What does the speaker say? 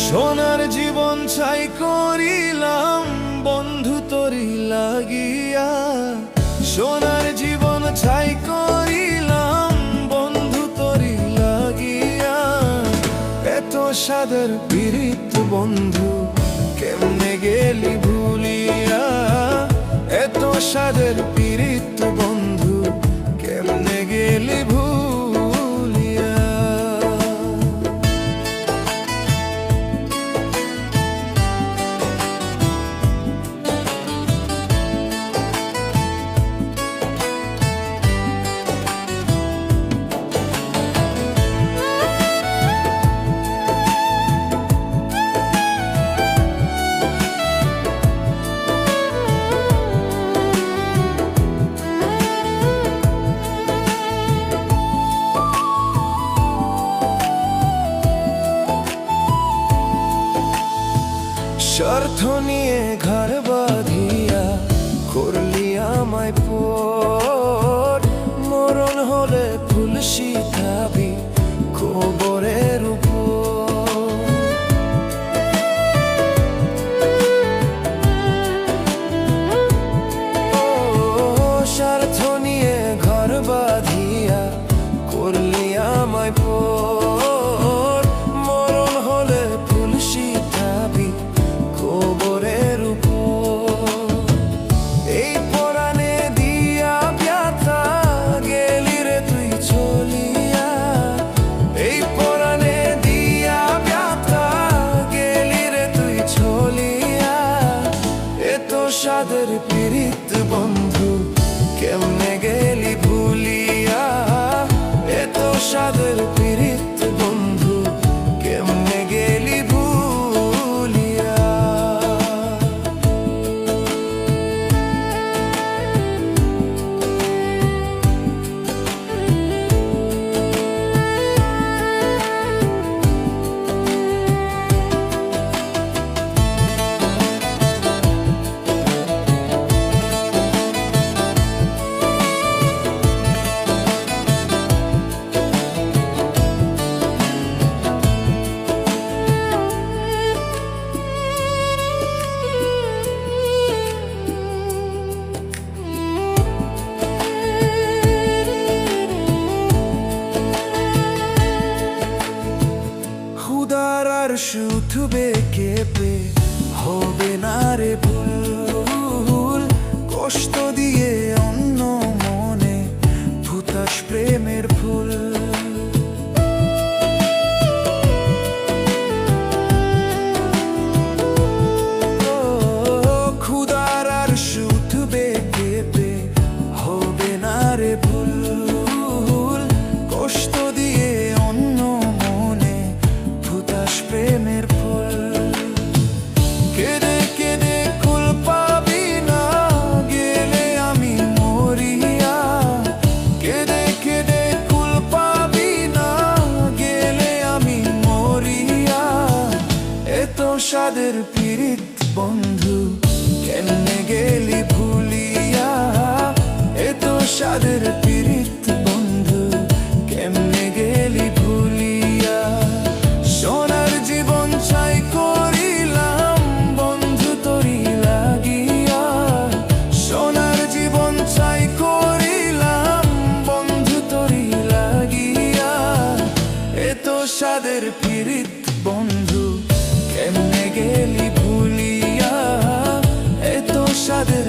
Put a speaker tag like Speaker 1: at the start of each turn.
Speaker 1: সোনার জীবন ছাই করিলাম বন্ধু তোরি লাগিয়া, সোনার জীবন ছাই করিলাম বন্ধু তোরি লাগিয়া। এত সাদের পীড়িত বন্ধু কেমনে গেলি ভুলিয়া, এত সাদের পীড়িত বন্ধু কেমনে গেলি ভুলিয়া। স্বার্থ নিয়ে ঘর বাঁধিয়া করলি আমায় পর, মরণ হলে ফুল শিখাবি কবরের উপর। স্বার্থ নিয়ে ঘর বাঁধিয়া করলি আমায় পর, মরণ হলে ফুল শিখাবি কবরের উপর। এই পরাণে দিয়া ব্যথা গেলি রে তুই চলিয়া, এই পরাণে দিয়া ব্যথা গেলি রে তুই চলিয়া। এত সাদের পীড়িত বন্ধু কেমনে গেলি ভুলিয়া, এত সাদের পীড়িত বন্ধু কেমনে গেলি ভুলিয়া। শুধুবে কেঁপে হবে না রে ভুল, কষ্ট দিয়ে অন্য মনে ফুটাস প্রেমের ফুল। খুদার আর শুধুবে কেঁপে হবে না রে ভুল, কষ্ট দিয়ে অন্য মনে ফুটাস প্রেমের ফুল। কেঁদে কেঁদে কুল পাবি না গেলে আমি মরিয়া, কেঁদে কেঁদে কুল পাবি না গেলে আমি মরিয়া। এত সাদের পীড়িত বন্ধু কেমনে গেলি ভুলিয়া, এত সাদের পীড়িত বন্ধু কেমনে গেলি ভুলিয়া। সোনার জীবন ছাই করিলাম বন্ধু তোরি লাগিয়া, সোনার জীবন ছাই করিলাম বন্ধু তোরি লাগিয়া। এত সাদের পীড়িত বন্ধু কেমনে গেলি ভুলিয়া, এত সাদের